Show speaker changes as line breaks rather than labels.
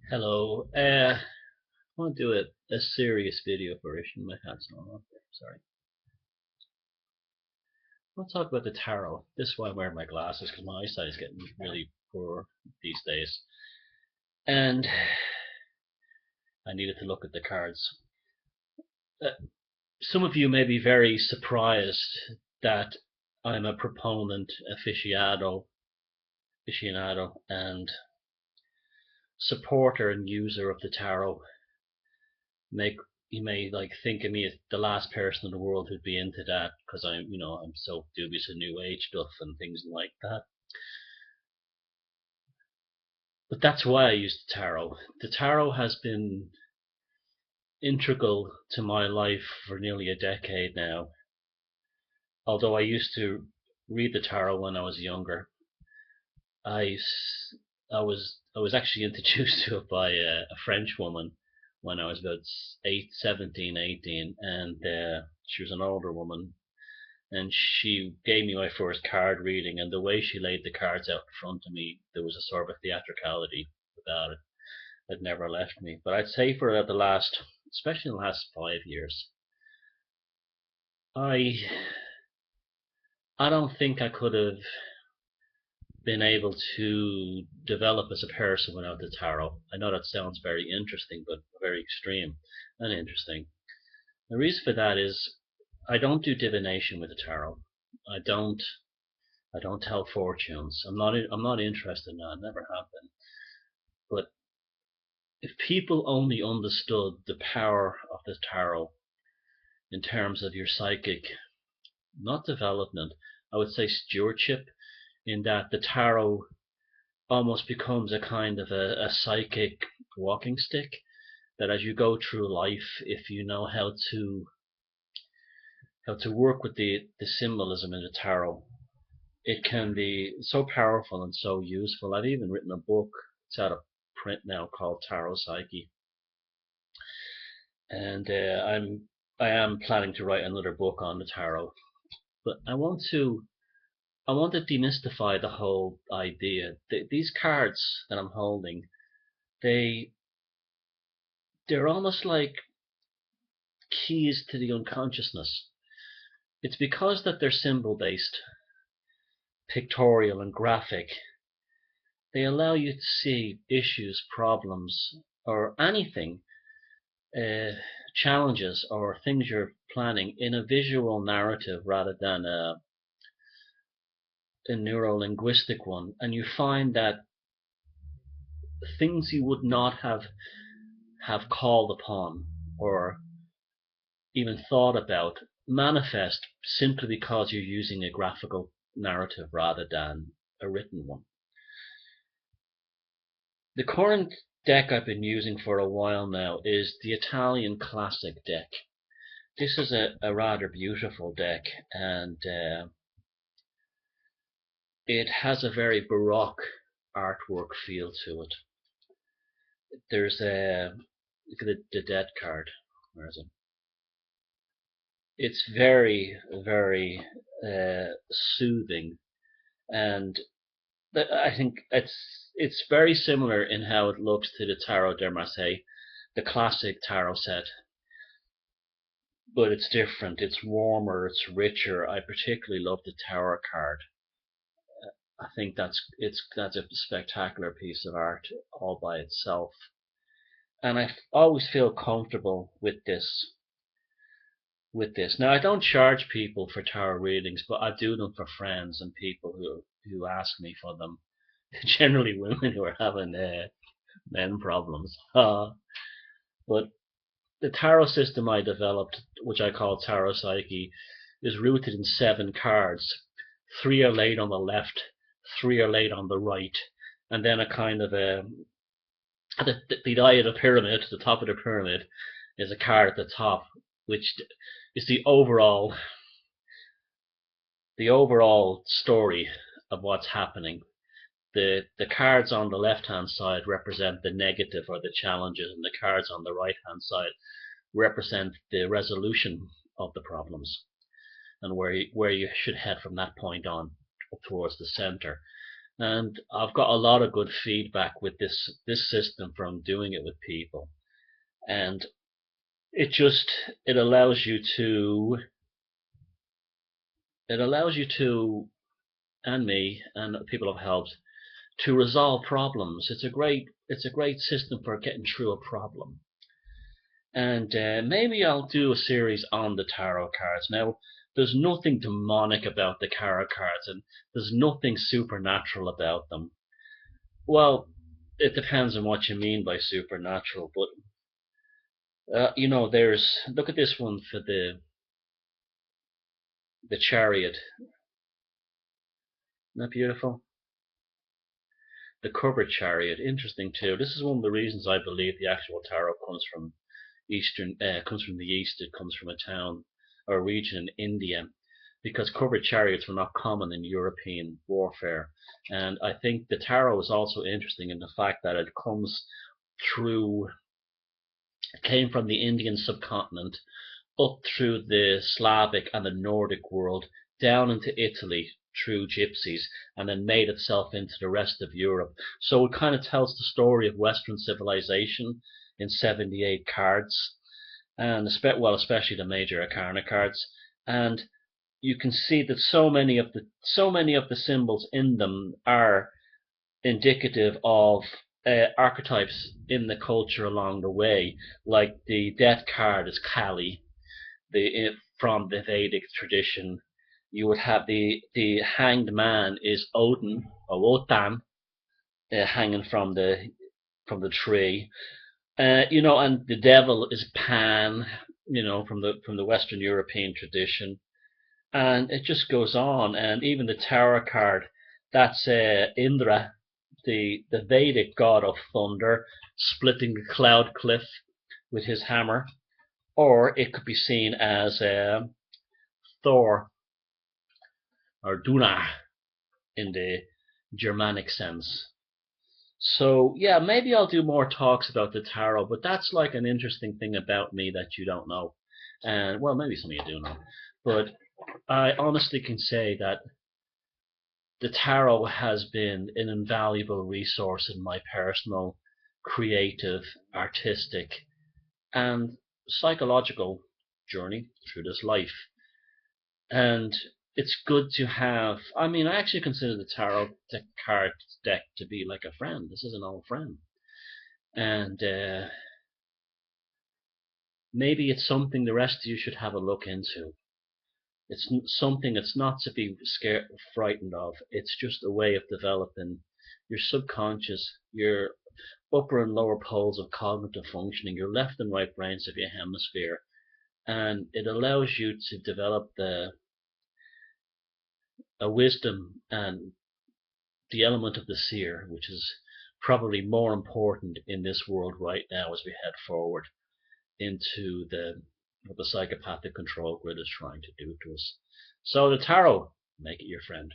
Hello. I want to do a serious video version. My hat's not on there. Sorry. I want to talk about the tarot. This is why I'm wearing my glasses because my eyesight is getting really poor these days, and I needed to look at the cards. Uh, some of you may be very surprised that I'm a proponent, aficionado, and supporter and user of the tarot. Make You may like think of me as the last person in the world who'd be into that because I'm so dubious of new age stuff and things like that. But that's why I use the tarot. The tarot has been integral to my life for nearly a decade now. Although I used to read the tarot when I was younger, I I was actually introduced to it by a French woman when I was about 17, 18, and she was an older woman, and she gave me my first card reading, and the way she laid the cards out in front of me, there was a sort of theatricality about it that never left me. But I'd say for the last, especially in the last 5 years, I I don't think I could have been able to develop as a person without the tarot. I know that sounds very interesting, but very extreme and interesting. The reason for that is I don't do divination with the tarot. I don't I don't tell fortunes. I'm not interested in that. I never have been. But if people only understood the power of the tarot in terms of your psychic, not development, I would say stewardship, in that the tarot almost becomes a kind of a psychic walking stick, that as you go through life, if you know how to work with the symbolism in the tarot, it can be so powerful and so useful. I've even written a book. It's out of print now, called Tarot Psyche, and I am planning to write another book on the tarot. But I want to demystify the whole idea. These cards that I'm holding, they they're almost like keys to the unconsciousness. It's because that they're symbol based, pictorial and graphic. They allow you to see issues, problems, or anything, uh, challenges or things you're planning in a visual narrative rather than a neuro-linguistic one. And you find that things you would not have called upon or even thought about manifest simply because you're using a graphical narrative rather than a written one. The current deck I've been using for a while now is the Italian Classic deck. This is a rather beautiful deck, and it has a very baroque artwork feel to it. There's a Look at the dead card. Where is it? It's very, very soothing, and I think it's very similar in how it looks to the Tarot de Marseille, the classic tarot set, but it's different. It's warmer. It's richer. I particularly love the Tower card. I think that's a spectacular piece of art all by itself, and I always feel comfortable with this. Now, I don't charge people for tarot readings, but I do them for friends and people who ask me for them. Generally, women who are having men problems. But the tarot system I developed, which I call Tarot Psyche, is rooted in 7 cards. 3 are laid on the left, 3 are laid on the right, and then a kind of the eye of the pyramid, the top of the pyramid, is a card at the top, which is the overall story of what's happening. The cards on the left hand side represent the negative or the challenges, and the cards on the right hand side represent the resolution of the problems, and where you should head from that point on up towards the center. And I've got a lot of good feedback with this system from doing it with people, and it just it allows you to it allows you to and me and people have helped to resolve problems. It's a great system for getting through a problem. And maybe I'll do a series on the tarot cards. Now, there's nothing demonic about the tarot cards, and there's nothing supernatural about them. Well, it depends on what you mean by supernatural, but there's look at this one for the chariot. Isn't that beautiful? The covered chariot, interesting too. This is one of the reasons I believe the actual tarot comes from the east. It comes from a town or a region in India, because covered chariots were not common in European warfare. And I think the tarot is also interesting in the fact that it came from the Indian subcontinent up through the Slavic and the Nordic world, down into Italy through gypsies, and then made itself into the rest of Europe. So it kind of tells the story of Western civilization in 78 cards, and especially the major arcana cards. And you can see that so many of the symbols in them are indicative of archetypes in the culture along the way. Like the death card is Kali, from the Vedic tradition. You would have the hanged man is Odin or Wotan, hanging from the tree. And the devil is Pan, from the Western European tradition, and it just goes on. And even the Tower card, that's Indra, the Vedic god of thunder, splitting the cloud cliff with his hammer, or it could be seen as Thor or Duna in the Germanic sense. So yeah, maybe I'll do more talks about the tarot, but that's like an interesting thing about me that you don't know, and well, maybe some of you do know, but I honestly can say that the tarot has been an invaluable resource in my personal, creative, artistic, and psychological journey through this life. And it's good to have. I mean, I actually consider the tarot card deck to be like a friend. This is an old friend, and maybe it's something the rest of you should have a look into. It's something that's not to be scared, frightened of. It's just a way of developing your subconscious, your upper and lower poles of cognitive functioning, your left and right brains of your hemisphere, and it allows you to develop a wisdom and the element of the seer, which is probably more important in this world right now as we head forward into what the psychopathic control grid is trying to do to us. So the tarot, make it your friend.